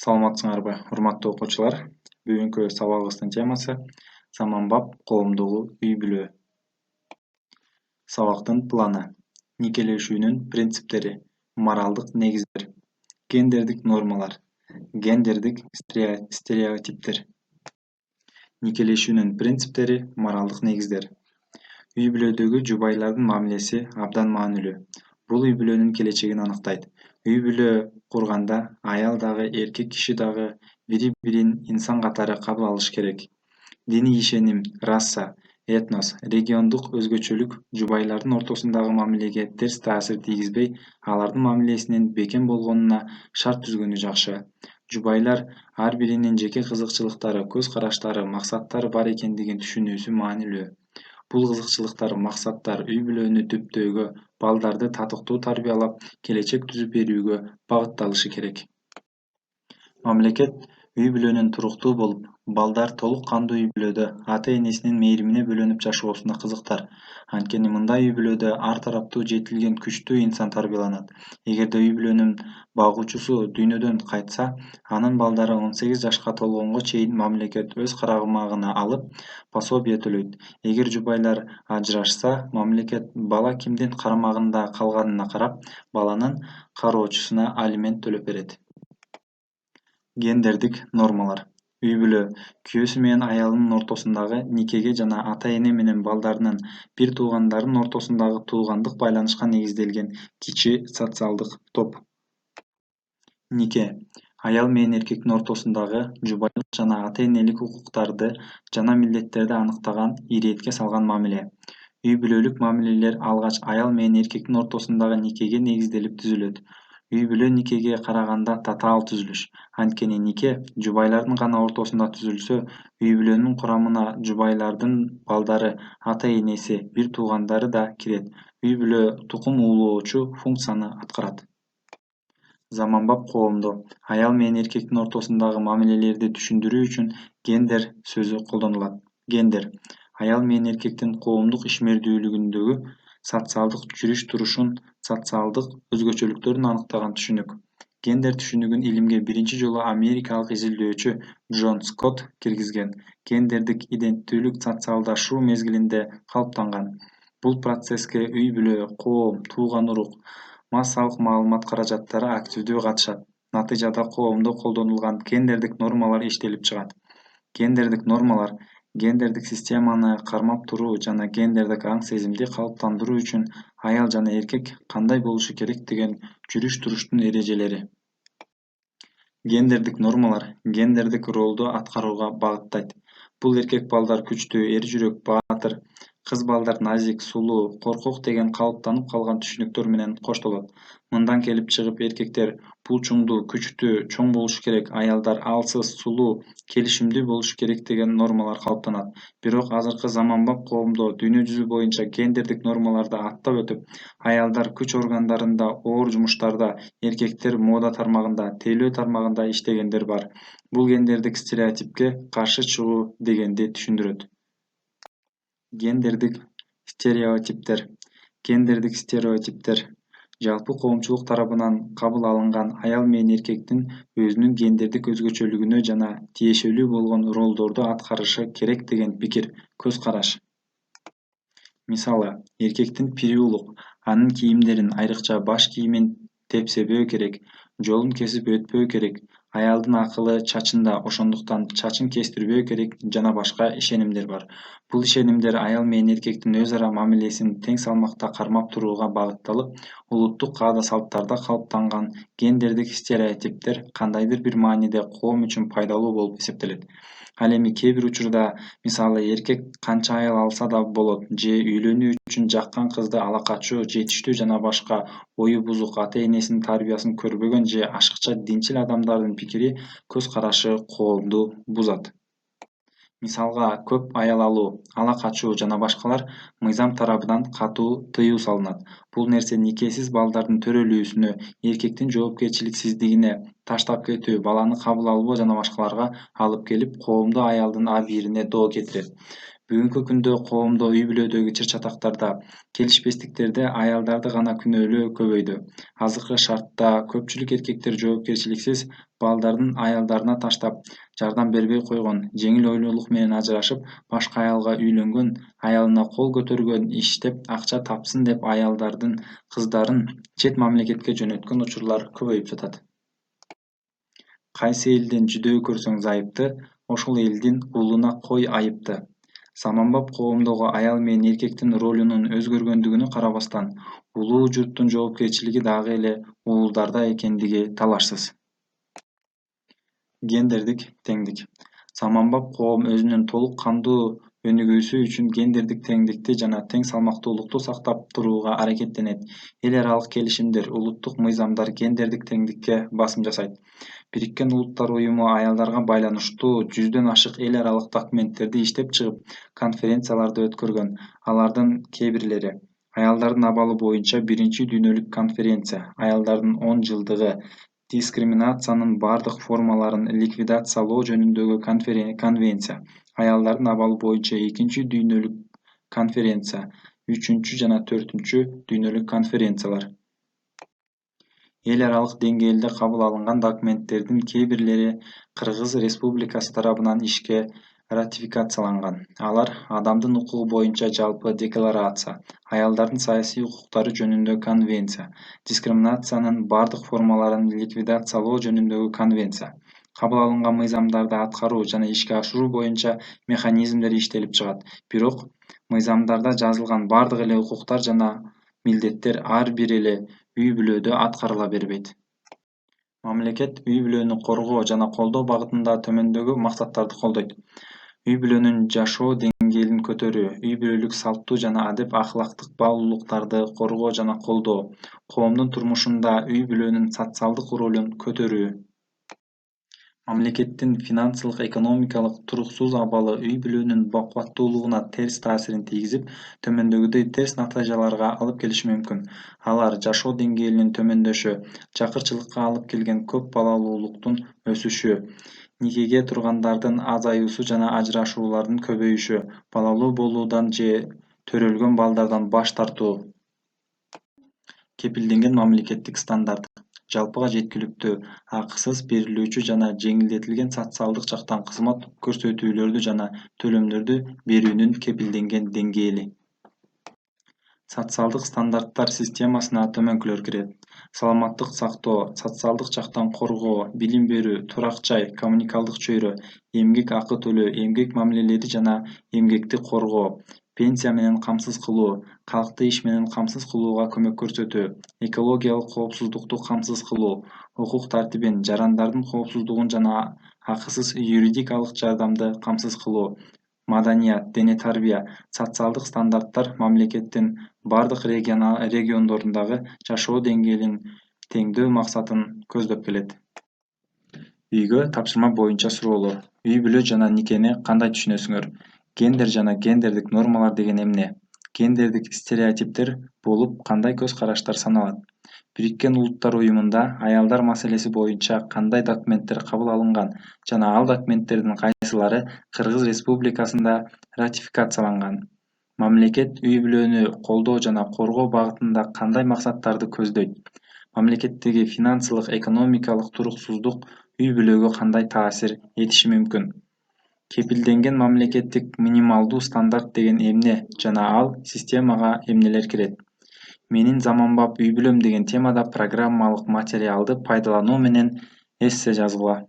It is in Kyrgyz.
Саламатсыңарбы, урматтуу окуучулар. Бүгүнкү сабагыбыздын темасы заманбап коомдогу үй-бүлө. Сабактын планы: никелешүүнүн принциптери, моралдык негиздер, гендердик нормалар, гендердик стереотиптер. Никелешүүнүн принциптери, моралдык негиздер. Үй-бүлөдөгү жубайлардын мамилеси абдан маанилүү. Бул үй-бүлөнүн келечегин аныктайт. Үй-бүлө курганда аял дагы, эркек киши дагы бири-бирин инсан катары кабыл алыш керек. Диний ишеним, раса, этнос, региондук өзгөчөлүк жубайлардын ортосундагы мамилеге терс таасир тийгизбей, алардын мамилесинин бекем болгонуна шарт түзгөнү жакшы. Жубайлар ар биринин жеке кызыкчылыктары, көз караштары, максаттары бар экендигин түшүнүүсү маанилүү. Бул кызыкчылыктар, максаттар үй-бүлөнү түптөөгө, балдарды татыктуу тарбиялап, келечек түзүп берүүгө багытталышы керек. Мамлекет үй-бүлөнүн туруктуу болуп, балдар толук кандуу үй-бүлөдө ата-энесинин мээримине бөлөнүп жашоосуна кызыктар. Анткени мындай үй-бүлөдө ар тараптуу жетилген күчтүү инсан тарбияланат. Эгерде үй-бүлөнүн багуучусу дүйнөдөн кайтса, анын балдары 18 жашка толгонго чейин мамлекет өз карамагына алып, пособие төлөйт. Эгер жубайлар ажырашса, мамлекет бала кимдин карамагында калганына карап, баланын кароочусуна алимент төлөп берет. Гендердик нормалар: үй-бүлө күйөөсү менен аялынын ортосундагы никеге жана ата-эне менен балдарынын бир туугандарынын ортосундагы туугандык байланышка негизделген кичи социалдык топ. Нике аял менен эркектин ортосундагы жубайлык жана ата-энелик укуктарды жана милдеттерди аныктаган, иретке салган мамиле. Үй-бүлөлүк мамилелер алгач аял менен эркектин ортосундагы никеге негизделип түзүлөт. Үй-бүлө никеге караганда татаал түзүлүш. Анткени нике жубайлардын гана ортосунда түзүлсө, үй-бүлөнүн курамына жубайлардын балдары, ата-энеси, бир туугандары да кирет. Үй-бүлө тукум уулоочу функцияны аткарат. Заманбап коомдо аял менен эркектин ортосундагы мамилелерди түшүндүрүү үчүн гендер сөзү колдонулат. Гендер аял менен эркектин коомдук ишмердүүлүгүндөгү социалдык жүрүш-турушун, социалдык өзгөчөлүктөрүн аныктаган түшүнүк. Гендер түшүнүгүн илимге биринчи жолу америкалык изилдөөчү Джон Скотт киргизген. Гендердик иденттүүлүк социалдашуу мезгилинде калыптанган. Бул процесске үй-бүлө, коом, тууган урук, массалык маалымат каражаттары активдүү катышат. Натыйжада коомдо колдонулган гендердик нормалар иштелип чыгат. Гендердик нормалар гендердик системаны кармап туруу жана гендердик аң-сезимди калыптандыруу үчүн аял жана эркек кандай болушу керек деген жүрүш-туруштун эрежелери. Гендердик нормалар гендердик ролду аткарууга багыттайт. Бул эркек балдар күчтүү, эр жүрөк, баатыр, кыз балдар назик, сулуу, коркок деген калыптанып калган түшүнүктөр менен коштолот. Мындан келип чыгып эркектер булчуңдуу, күчтүү, чоң болушу керек, аялдар алсыз, сулуу, келишимдүү болушу керек деген нормалар калыптанат. Бирок азыркы заманбап коомдо дүйнө жүзү боюнча гендердик нормаларды аттап өтүп, аялдар күч органдарында, оор жумуштарда, эркектер мода тармагында, тейлөө тармагында иштегендер бар. Бул гендердик стереотипке каршы чыгуу дегенди түшүндүрөт. Гендердик стереотиптер. Гендердик стереотиптер жалпы коомчулук тарабынан кабыл алынган аял менен эркектин өзүнүн гендердик өзгөчөлүгүнө жана тиешелүү болгон ролдорду аткарышы керек деген пикир, көз караш. Мисалы, эркектин пири улук, анын кийимдерин, айрыкча баш кийимин тепсебөө керек, жолун кесип өтпөө керек, аялдын акылы чачында, ошондуктан чачын кестирбөө керек жана башка ишенимдер бар. Бул ишенимдер аял менен эркектин өз ара мамилесин тең салмакта кармап турууга багытталып, улуттук каада-салттарда калыптанган гендердик стереотиптер кандайдыр бир мааниде коом үчүн пайдалуу болуп эсептелет. Ал эми кээ бир учурда, мисалы, эркек канча аял алса да болот же үйлөнүү үчүн жаккан кызды ала качуу жетиштүү жана башка ою бузук, ата-энесинин тарбиясын көрбөгөн же ашыкча динчил адамдардын пикири, көз карашы коомду бузат. Мисалга, көп аял алуу, ала качуу жана башкалар мыйзам тарабынан катуу тыюу салынат. Бул нерсе никесиз балдардын төрөлүүсүнө, эркектин жоопкерчиликсиздигине, таштап кетүү, баланы кабыл албоо жана башкаларга алып келип, коомдо аялдын абийирине доо кетирет. Бүгүнкү күндө коомдо үй бүлөдөгү чыр-чатактарда, келишпестиктерде аялдарды гана күнөөлөө көбөйдү. Азыркы шартта көпчүлүк эркектер жоопкерчиликсиз, балдарын аялдарына таштап, жардам бербей койгон, жеңил ойлуулук менен ажырашып, башка аялга үйлөнгөн, аялына кол көтөргөн, иштеп акча тапсын деп аялдардын, кыздарын чет мамлекетке жөнөткөн учурлар көбөйүп жатат. Кайсы элден жүдөү көрсөң зайыпты, ошол элдин уулуна кой айыпты. Заманбап коомдогу аял менен эркектин ролунун өзгөргөндүгүнө карабастан, улуу журттун жоопкерчилиги дагы эле уулдарда экендиги талашсыз. Гендердик теңдик. Заманбап коом өзүнүн толук кандуу өнүгүүсү үчүн гендердик теңдикти жана тең салмактуулукту сактап турууга аракеттенет. Эл аралык келишимдер, улуттук мыйзамдар гендердик теңдикке басым жасайт. Бириккен Улуттар уюму аялдарга байланыштуу 100дөн ашык эл аралык документтерди иштеп чыгып, конференцияларды өткөргөн. Алардын кээ бирлери: Аялдардын абалы боюнча биринчи дүйнөлүк конференция, Аялдардын 10 жылдыгы, Дискриминациянын бардык формаларын ликвидациялоо жөнүндөгү конвенция, Аялдардын абалы боюнча экинчи дүйнөлүк конференция, 3 жана 4 дүйнөлүк конференциялар. Эл аралык деңгээлде кабыл алынган документтердин кээ бирлери Кыргыз Республикасы тарабынан ишке ратификацияланган. Алар: Адамдын укугу боюнча жалпы декларация, Аялдардын саясий укуктары жөнүндө конвенция, Дискриминациянын бардык формаларын ликвидациялоо жөнүндөгү конвенция. Кабыл алынган мыйзамдарды аткаруу жана ишке ашыруу боюнча механизмдер иштелип чыгат. Бирок мыйзамдарда жазылган бардык эле укуктар жана милдеттер ар бир эле үй бүлөдө аткарыла бербейт. Мамлекет үй бүлөнү коргоо жана колдоо багытында төмөндөгү максаттарды колдойт: үй бүлөнүн жашоо деңгээлин көтөрүү, үй бүлөлүк салттуу жана адеп-акылактык баалуулуктарды коргоо жана колдоо, коомдун турмушунда үй бүлөнүн социалдык ролун көтөрүү. Мамлекеттин финансылык-экономикалык туруксуз абалы үй бүлөнүн бакубаттуулугуна терс таасирин тийгизип, төмөндөгүдөй терс натыйжаларга алып келиши мүмкүн. Алар: жашоо деңгээлинин төмөндөшү, жакырчылыкка алып келген көп балалуулуктун өсүшү, никеге тургандардын азаюусу жана ажырашуулардын көбөйүшү, балалуу болуудан же төрөлгөн балдардан баш тартуу. Кепилденген мамлекеттик стандарт. Жалпыга жеткиликтүү, акысыз берилүүчү жана жеңилдетилген социалдык жактан кызмат көрсөтүүлөрдү жана төлөмдөрдү берүүнүн кепилденген деңгээли. Социалдык стандарттар системасына төмөнкүлөр кирет: саламаттык сактоо, социалдык жактан коргоо, билим берүү, турак жай, коммуналдык чөйрө, эмгек акы төлөө, эмгек мамилелери жана эмгекти коргоо, пенсия менен камсыз кылуу, калкты иш менен камсыз кылууга көмөк көрсөтүү, экологиялык коопсуздукту камсыз кылуу, укук тартибин, жарандардын коопсуздугун жана акысыз юридикалык жардамды камсыз кылуу, маданият, дене тарбия, социалдык стандарттар мамлекеттин бардык региондорундагы жашоо деңгээлин теңдөө максатын көздөп келет. Үйгө тапшырма боюнча суроолор. Үй бүлө жана никени кандай түшүнөсүңөр? Гендер жана гендердик нормалар деген эмне? Гендердик стереотиптер болуп кандай көз караштар саналат? Бириккен Улуттар уюмунда аялдар маселеси боюнча кандай документтер кабыл алынган жана ал документтердин кайсылары Кыргыз Республикасында ратификацияланган? Мамлекет үй бүлөнү колдоо жана коргоо багытында кандай максаттарды көздөйт? Мамлекеттеги финансылык-экономикалык туруксуздук үй бүлөгө кандай таасир этиши мүмкүн? Кепилденген мамлекеттик минималдуу стандарт деген эмне жана ал системага эмнелер кирет? Менин заманбап үй бүлөм деген темада программалык материалды пайдалануу менен эссе жазгыла.